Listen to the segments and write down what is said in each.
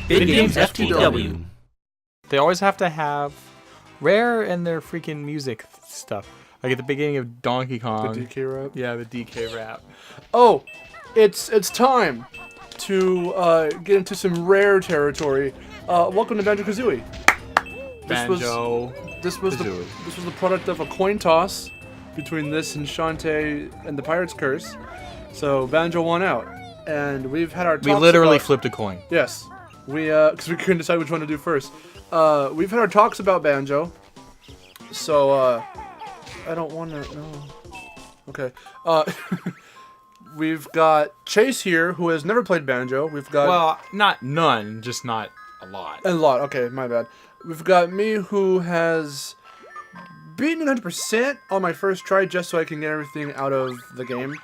VidGamesFTW. They always have to have rare in their freaking music stuff. Like at the beginning of Donkey Kong. The DK rap? Yeah, the DK rap. Oh, it's time to get into some rare territory. Welcome to Banjo-Kazooie. This was the product of a coin toss between this and Shantae and the Pirate's Curse. So Banjo won out, and we've had our talks. We literally flipped a coin. Yes, because we couldn't decide which one to do first. We've had our talks about Banjo, so I don't want to. No. Okay. We've got Chase here, who has never played Banjo. We've got none, just not a lot. A lot. Okay, my bad. We've got me, who has beaten 100% on my first try, just so I can get everything out of the game.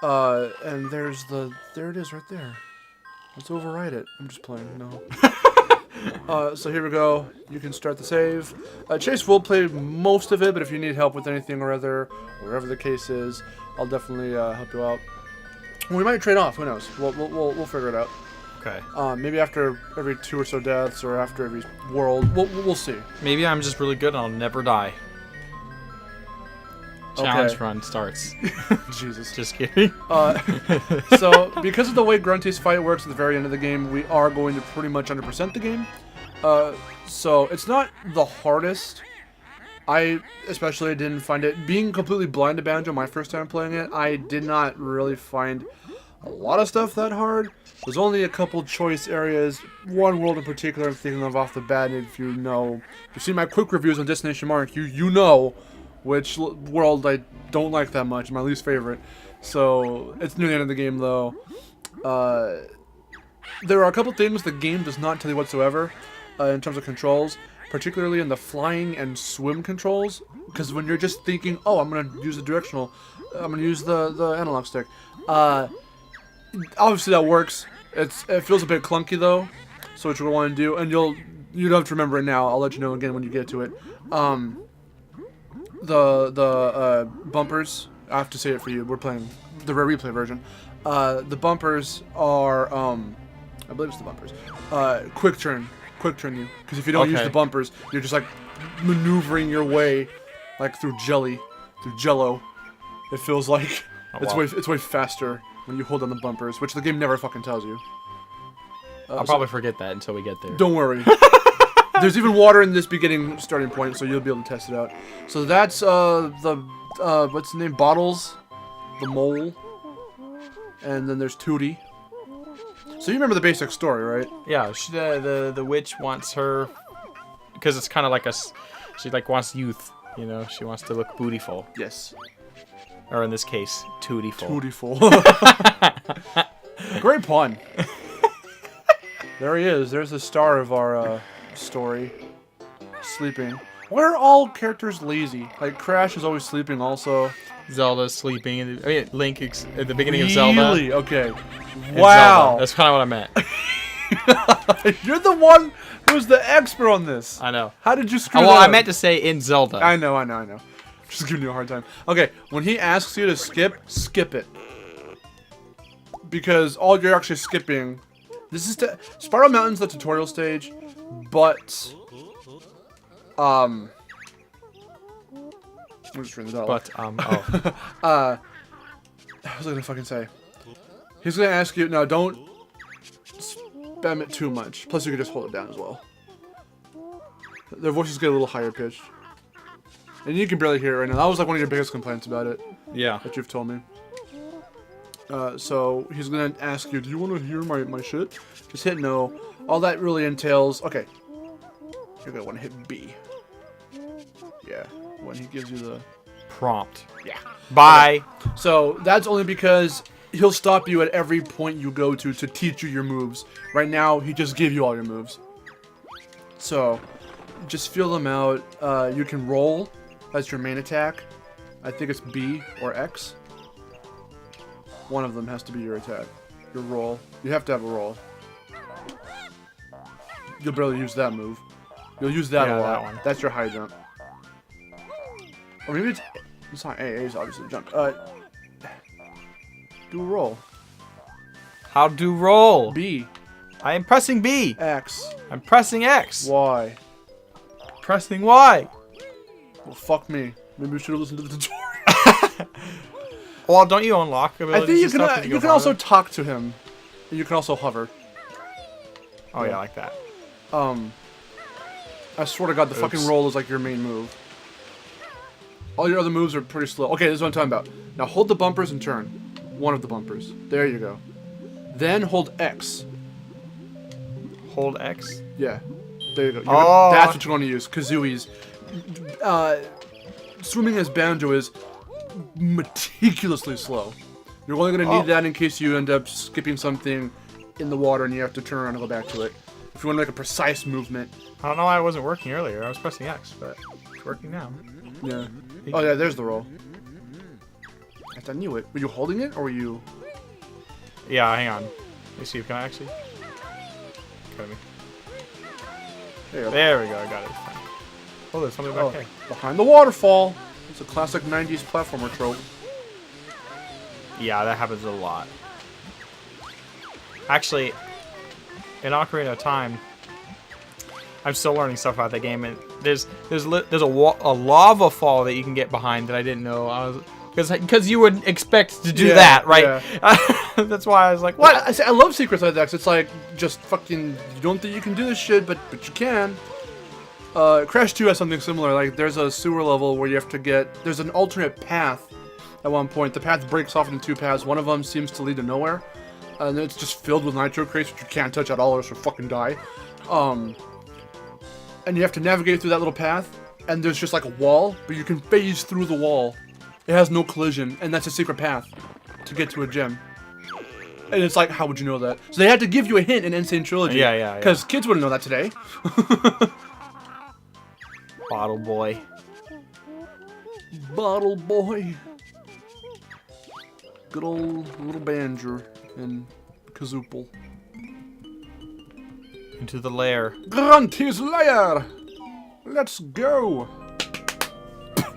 And there it is right there. Let's override it. I'm just playing. No. So here we go. You can start the save. Chase will play most of it, but if you need help with anything or other, or whatever the case is, I'll definitely help you out. We might trade off. Who knows? We'll figure it out. Okay. Maybe after every 2 or so deaths, or after every world. We'll see. Maybe I'm just really good and I'll never die. Challenge run starts. Jesus. Just kidding. So, because of the way Grunty's fight works at the very end of the game, we are going to pretty much 100% the game. So, it's not the hardest. I especially didn't find it. Being completely blind to Banjo my first time playing it, I did not really find a lot of stuff that hard. There's only a couple choice areas. One world in particular I'm thinking of off the bat. If you've seen my quick reviews on Destination Mark, you know which world I don't like that much, my least favorite. So, it's near the end of the game, though. There are a couple things the game does not tell you whatsoever in terms of controls, particularly in the flying and swim controls. Because when you're just thinking, oh, I'm going to use the directional, I'm going to use the analog stick. Obviously that works. It feels a bit clunky, though. So what you're going to want to do, and you don't have to remember it now, I'll let you know again when you get to it. The bumpers, I have to say it for you, we're playing the rare replay version. The bumpers are, I believe it's the bumpers, quick turn you, because if you don't use the bumpers, you're just like maneuvering your way like through jello. It feels like it's way faster when you hold on the bumpers, which the game never fucking tells you. I'll probably forget that until we get there. Don't worry. There's even water in this beginning starting point, so you'll be able to test it out. So that's what's the name? Bottles, the mole, and then there's Tootie. So you remember the basic story, right? Yeah, the witch wants her, because it's kind of like she like wants youth, you know. She wants to look bootyful. Yes. Or in this case, tootyful. Tootyful. Great pun. There he is. There's the star of our story. Sleeping. Why are all characters lazy? Like, Crash is always sleeping also. Zelda's sleeping. Link at the beginning of Zelda. Really? Okay. Wow. Zelda. That's kind of what I meant. You're the one who's the expert on this. I know. How did you screw that up? Well, I meant to say in Zelda. I know. Just giving you a hard time. Okay, when he asks you to skip it. Because all you're actually skipping... This is Spiral Mountain's the tutorial stage, but... I'm just reading that But, I was gonna fucking say. He's gonna ask you... No, don't spam it too much. Plus, you can just hold it down as well. Their voices get a little higher pitched. And you can barely hear it right now. That was like one of your biggest complaints about it. Yeah. That you've told me. So he's gonna ask you, do you want to hear my shit? Just hit no. All that really entails... Okay. You're gonna want to hit B. Yeah. When he gives you the... Prompt. Yeah. Bye. Okay. So that's only because he'll stop you at every point you go to teach you your moves. Right now, he just gave you all your moves. So, just feel them out. You can roll. That's your main attack. I think it's B or X. One of them has to be your attack. Your roll. You have to have a roll. You'll barely use that move. You'll use that a lot. That one. That's your high jump. Or maybe it's not A. A is obviously jump. Do a roll. How do roll? B. I am pressing B. X. I'm pressing X. Y. Pressing Y. Well, fuck me. Maybe we should have listened to the tutorial. Well, don't you unlock abilities? I think and stuff as you can go also farther? talk to him. And you can also hover. Oh yeah, like that. I swear to God, the fucking roll is like your main move. All your other moves are pretty slow. Okay, this is what I'm talking about. Now hold the bumpers and turn. One of the bumpers. There you go. Then hold X. Hold X. Yeah. There you go. Oh. That's what you're going to use. Kazooie's. Swimming as Banjo is meticulously slow. You're only going to need that in case you end up skipping something in the water and you have to turn around and go back to it. If you want to make a precise movement. I don't know why it wasn't working earlier. I was pressing X, but it's working now. Yeah. Oh yeah, there's the roll. I knew it. Were you holding it or were you? Yeah, hang on. Let me see. Can I actually? Got me. There you go. There we go. I got it. Fine. Oh, there's something back here. Behind the waterfall. It's a classic 90s platformer trope. Yeah, that happens a lot. Actually, in Ocarina of Time, I'm still learning stuff about the game, and there's a lava fall that you can get behind that I didn't know. Because you would expect to do that, right? Yeah. That's why I was like, what? I love secrets like that. 'Cause it's like just fucking. You don't think you can do this shit, but you can. Crash 2 has something similar. Like there's a sewer level where you have to get. There's an alternate path. At one point, the path breaks off into two paths. One of them seems to lead to nowhere, and it's just filled with nitro crates, which you can't touch at all, or else you'll fucking die. And you have to navigate through that little path, and there's just like a wall, but you can phase through the wall. It has no collision, and that's a secret path to get to a gem. And it's like, how would you know that? So they had to give you a hint in Insane Trilogy. Yeah. Because kids wouldn't know that today. Bottle boy. Bottle boy. Good old little Banjo and Kazoople. Into the lair. Grunty's lair! Let's go!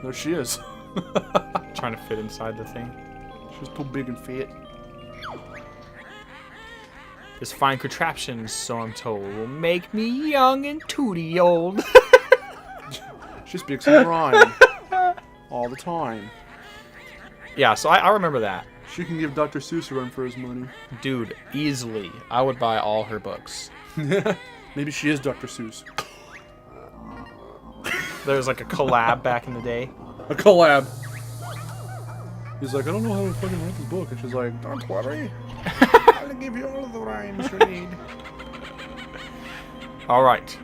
There she is. Trying to fit inside the thing. She's too big and fat. This fine contraption, so I'm told, will make me young and tooty old. She speaks in rhyme. All the time. Yeah, so I remember that. She can give Dr. Seuss a run for his money. Dude, easily. I would buy all her books. Maybe she is Dr. Seuss. There was like a collab back in the day. A collab. He's like, I don't know how to fucking write this book. And she's like, don't worry. I'll give you all of the rhymes you need. Alright.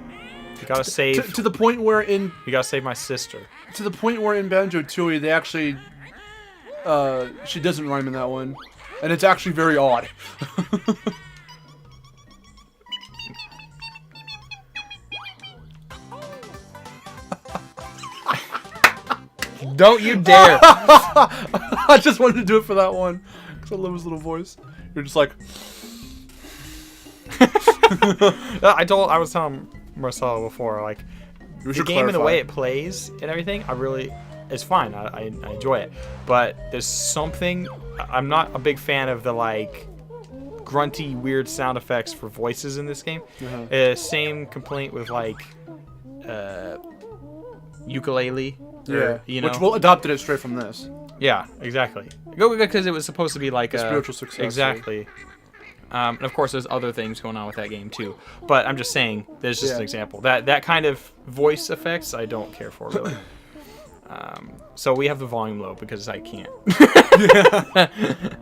You gotta save... To the point where in... You gotta save my sister. To the point where in Banjo-Tooie, they actually... she doesn't rhyme in that one. And it's actually very odd. Don't you dare! I just wanted to do it for that one. Because I love his little voice. You're just like... I was telling Marcelo before, like, the game and the way it plays and everything, it's fine. I enjoy it. But there's something, I'm not a big fan of the, like, grunty, weird sound effects for voices in this game. Same complaint with, like, ukulele. Yeah, you know? which we'll adopted it straight from this. Yeah, exactly. Because it was supposed to be like a spiritual successor. Exactly. And of course, there's other things going on with that game too. But I'm just saying, there's just an example. That kind of voice effects, I don't care for really. So we have the volume low because I can't.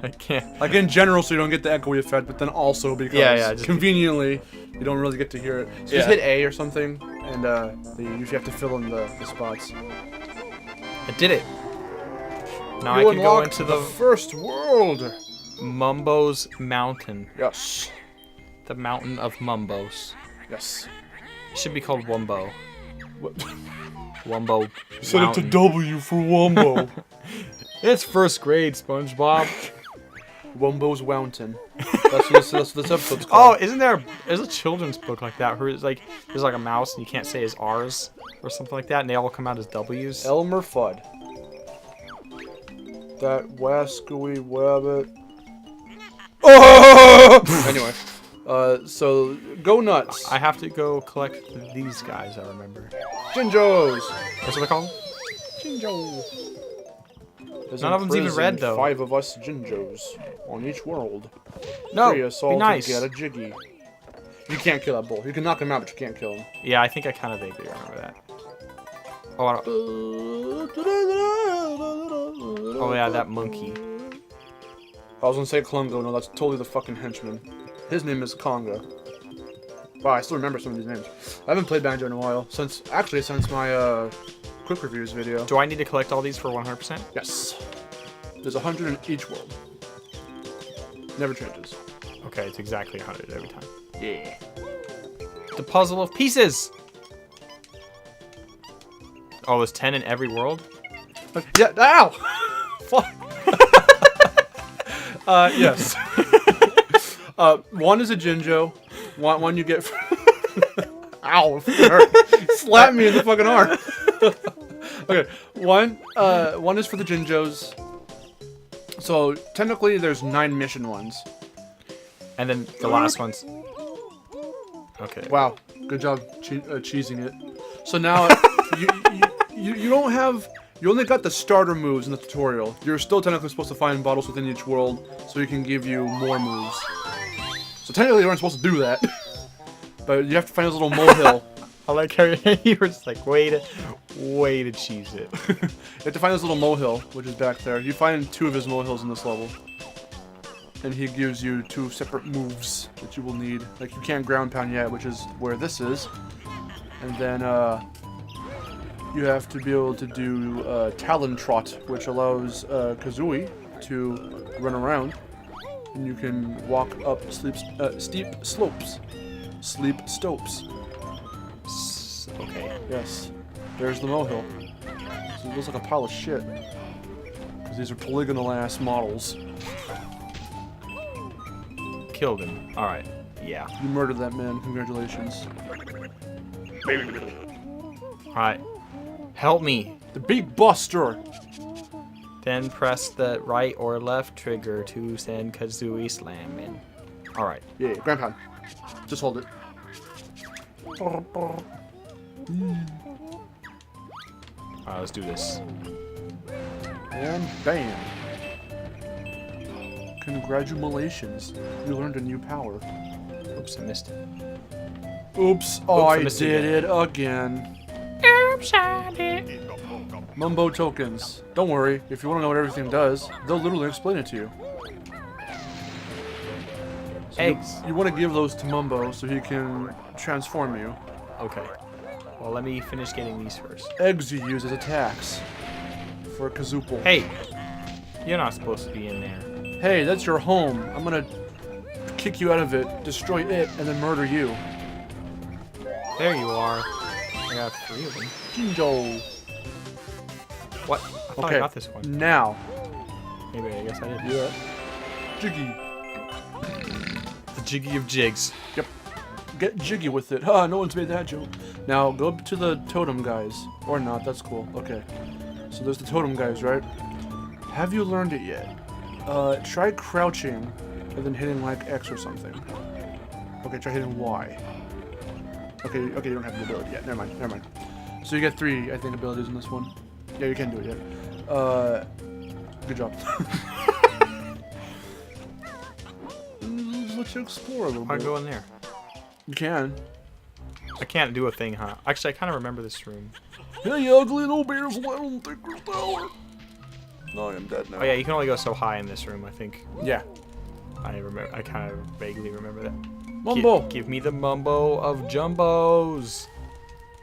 I can't. Like in general, so you don't get the echoey effect, but then also because conveniently you don't really get to hear it. So just hit A or something, and you usually have to fill in the spots. I did it. Now I can go into the first world. Mumbo's Mountain. Yes. The Mountain of Mumbos. Yes. It should be called Wumbo. Wumbo. Set it to W for Wumbo. It's first grade, SpongeBob. Wumbo's Wountain. That's what this episode's called. Oh, there's a children's book like that where it's like there's like a mouse and you can't say his R's or something like that, and they all come out as W's. Elmer Fudd. That wascooey wabbit. Oh! Anyway. So go nuts. I have to go collect these guys, I remember. Jinjos! What's what they're called? Jinjo. None of them's even red, though. 5 of us Jinjos on each world. No, Free us all be nice. to get a jiggy. You can't kill that bull. You can knock him out, but you can't kill him. Yeah, I think I kind of vaguely remember that. Oh, I don't... Oh yeah, that monkey. I was gonna say Klungo. No, that's totally the fucking henchman. His name is Conga. Wow, I still remember some of these names. I haven't played Banjo in a while. Since my quick reviews video. Do I need to collect all these for 100%? Yes. There's 100 in each world. Never changes. Okay, it's exactly 100 every time. Yeah. The puzzle of pieces! Oh, there's 10 in every world? Yeah, ow! Fuck. Yes. One is a Jinjo. One you get... Ow, it hurt. Slap me in the fucking arm. Okay, one is for the Jinjos. So, technically, there's 9 mission ones. And then the last one's... Okay. Wow, good job cheesing it. So now, you don't have... You only got the starter moves in the tutorial. You're still technically supposed to find bottles within each world, so he can give you more moves. So technically, you aren't supposed to do that. But you have to find this little molehill. I like how you were just like, way to cheese it. You have to find this little molehill, which is back there. You find 2 of his molehills in this level. And he gives you 2 separate moves that you will need. Like, you can't ground pound yet, which is where this is. And then, you have to be able to do Talon Trot, which allows Kazooie to run around. And you can walk up steep slopes. Sleep stopes. Okay. Yes. There's the molehill. So it looks like a pile of shit. Because these are polygonal ass models. Killed him. Alright. Yeah. You murdered that man. Congratulations. Alright. Help me. The Big Buster! Then press the right or left trigger to send Kazooie slamming. Alright. Yeah, ground pound. Just hold it. Alright, let's do this. And bam. Congratulations. You learned a new power. Oops, I missed it. Oops. Oh, I missed did it again. Oops, I did. Mumbo tokens. Don't worry. If you want to know what everything does, they'll literally explain it to you. So Eggs. You want to give those to Mumbo so he can transform you. Okay. Well, let me finish getting these first. Eggs you use as attacks for Kazoople. Hey! You're not supposed to be in there. Hey, that's your home. I'm gonna kick you out of it, destroy it, and then murder you. There you are. I got 3 of them. Jinjo. What? I thought I got this one. Now. Maybe I guess I did. Yeah. Jiggy. The jiggy of jigs. Yep. Get jiggy with it. Ha, no one's made that joke. Now, go up to the totem guys. Or not, that's cool. Okay. So there's the totem guys, right? Have you learned it yet? Try crouching and then hitting like X or something. Okay, try hitting Y. Okay, you don't have the ability yet. Never mind. So you get 3, I think, abilities in this one. Yeah, you can do it yet. Good job. Let's explore a little bit. I'll go in there. You can. I can't do a thing, huh? Actually, I kind of remember this room. Hey, ugly little bears, I don't think we're tower. No, I am dead now. Oh yeah, you can only go so high in this room, I think. Yeah. I remember. I kind of vaguely remember that. Mumbo. Give me the mumbo of jumbos.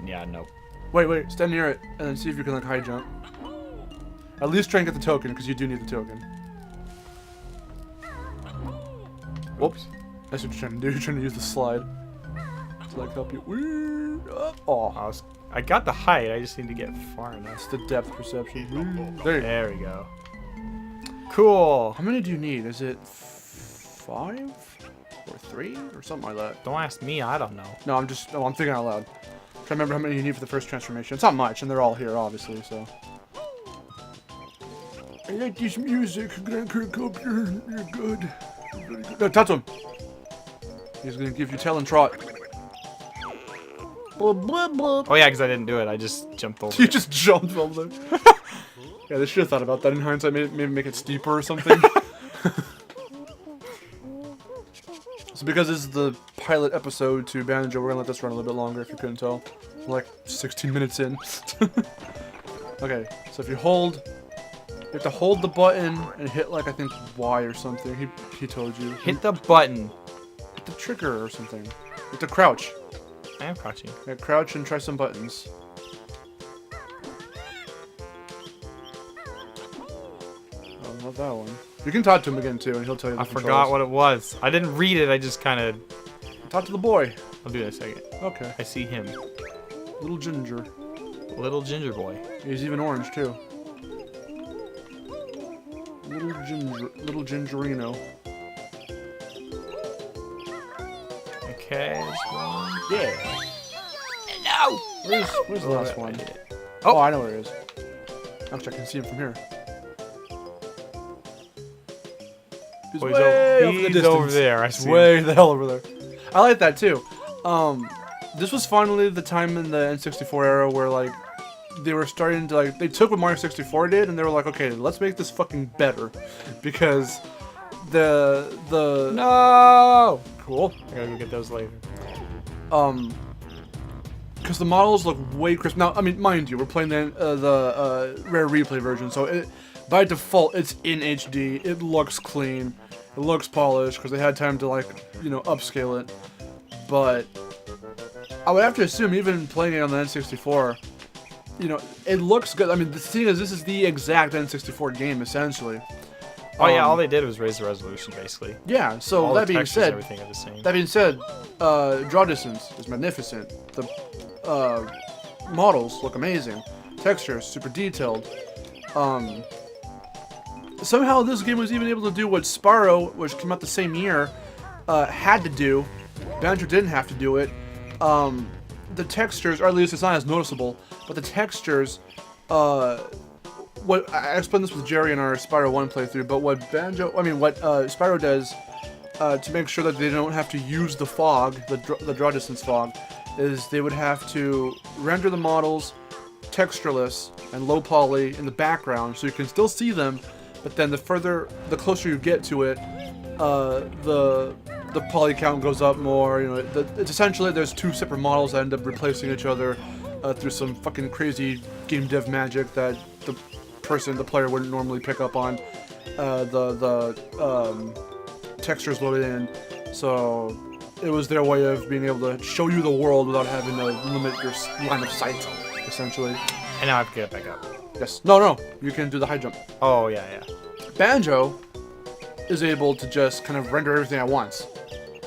Yeah, no. Wait. Stand near it and then see if you can like high jump. At least try and get the token because you do need the token. Whoops. That's what you're trying to do. You're trying to use the slide to like help you. Oh. I got the height. I just need to get far enough. It's the depth perception. There we go. Cool. How many do you need? Is it 5 or 3 or something like that? Don't ask me. I don't know. No, I'm thinking out loud. Trying to remember how many you need for the first transformation. It's not much, and they're all here, obviously. So. I like this music, Grant Kirkhope. You're good. No, touch him. He's gonna give you Talon Trot. Oh yeah, because I didn't do it. I just jumped over. You just jumped over there. Yeah, they should have thought about that in hindsight. Maybe make it steeper or something. So because this is the pilot episode to Banjo, we're gonna let this run a little bit longer if you couldn't tell. We're like 16 minutes in. Okay, so if you have to hold the button and hit like I think Y or something. He told you. Hit the button. Hit the trigger or something. Hit the crouch. I am crouching. Yeah, crouch and try some buttons. Oh, not that one. You can talk to him again too, and he'll tell you the I forgot controls. what it was. I didn't read it. I just kind of. Talk to the boy. I'll do it in a second. Okay. I see him. Little ginger. Little ginger boy. He's even orange too. Little gingerino. Okay, this one. Yeah. No. Where's the last one? Oh, I know where he is. Actually, I can see him from here. He's way off in the distance. over there. I see way him. the hell over there. I like that too. This was finally the time in the N64 era where like they were starting to like they took what Mario 64 did and they were like, okay, let's make this fucking better, because the No. Cool. I gotta go get those later. Because the models look way crisp. Now, I mean, mind you, we're playing the rare replay version, so by default it's in HD. It looks clean. It looks polished because they had time to like upscale it. But I would have to assume even playing it on the N64, it looks good. I mean, the thing is, this is the exact N64 game essentially. Oh yeah, all they did was raise the resolution basically. Yeah. So all that the being textures, said, everything are the same. That being said, draw distance is magnificent. The models look amazing. Textures super detailed. Somehow this game was even able to do what Spyro, which came out the same year, had to do. Banjo didn't have to do it. The textures, or at least it's not as noticeable, but the textures, what I explained this with Jerry in our Spyro 1 playthrough, but what Spyro does to make sure that they don't have to use the fog, the draw distance fog, is they would have to render the models textureless and low poly in the background, so you can still see them, but then the closer you get to it, the poly count goes up more. It's essentially there's two separate models that end up replacing each other through some fucking crazy game dev magic that the player wouldn't normally pick up on. The textures loaded in, so it was their way of being able to show you the world without having to limit your line of sight, essentially. And now I have to get it back up. Yes. No. You can do the high jump. Oh yeah. Banjo is able to just kind of render everything at once,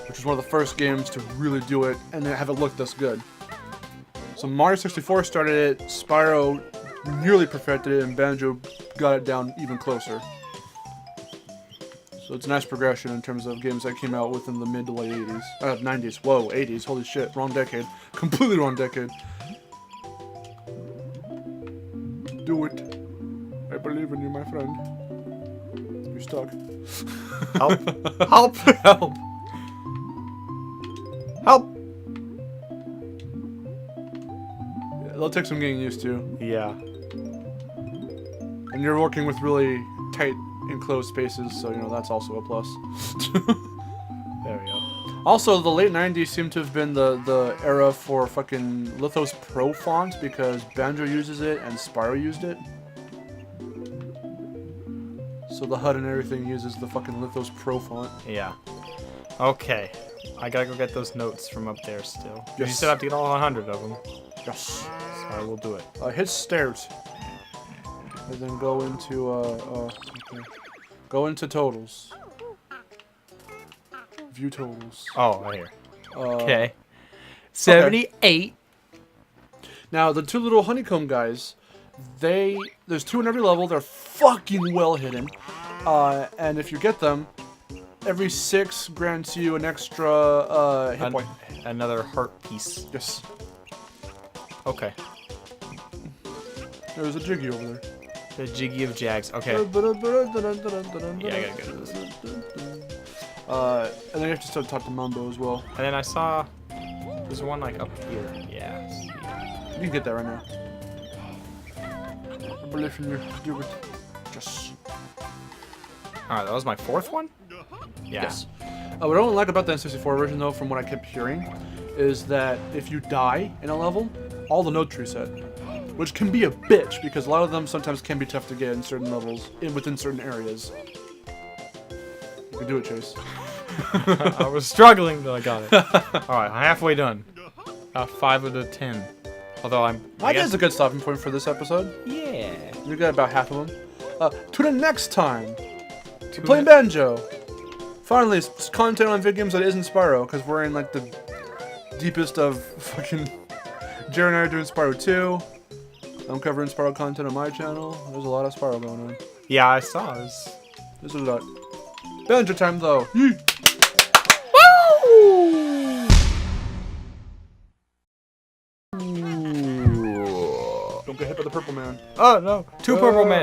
which was one of the first games to really do it and then have it look this good. So Mario 64 started it, Spyro nearly perfected it, and Banjo got it down even closer. So it's a nice progression in terms of games that came out within the mid to late 80s. 90s. Whoa, 80s. Holy shit. Wrong decade. Completely wrong decade. Do it. I believe in you, my friend. You're stuck. Help! Help! Help! Help! Yeah, it'll take some getting used to. Yeah. And you're working with really tight, enclosed spaces, so that's also a plus. There we go. Also, the late 90s seem to have been the era for fucking Lithos Pro font, because Banjo uses it and Spyro used it. So the HUD and everything uses the fucking Lithos Pro font. Yeah. Okay. I gotta go get those notes from up there still. Yes. You said I have to get all 100 of them. Yes. So I will do it. Hit stairs. And then go into, okay. Go into totals. View totals. Oh, right here. Okay. 78. Now, the two little honeycomb guys, there's two in every level. They're fucking well hidden. And if you get them, every 6 grants you an extra hit point. Another heart piece. Yes. Okay. There's a Jiggy over there. The Jiggy of Jags. Okay. Yeah, I gotta go to this. And then you have to still talk to Wumbo as well. And then I saw there's one like up here. Yeah. You can get that right now. I believe in you. Do it. Just. Alright, that was my 4th one? Yeah. Yes. What I don't like about the N64 version, though, from what I kept hearing, is that if you die in a level, all the notes reset. Which can be a bitch, because a lot of them sometimes can be tough to get in certain levels, within certain areas. You can do it, Chase. I was struggling, but I got it. Alright, I'm halfway done. 5 out of 10. Although I guess is a good stopping point for this episode. Yeah. You got about half of them. To the next time, playing Banjo. Finally, it's content on VidGames that isn't Spyro, because we're in like the deepest of fucking. Jared and I are doing Spyro 2. I'm covering Spyro content on my channel. There's a lot of Spyro going on. Yeah, I saw. There's a lot. Banjo time though. Yee! Woo! Don't get hit by the purple man. Oh no, 2 purple men.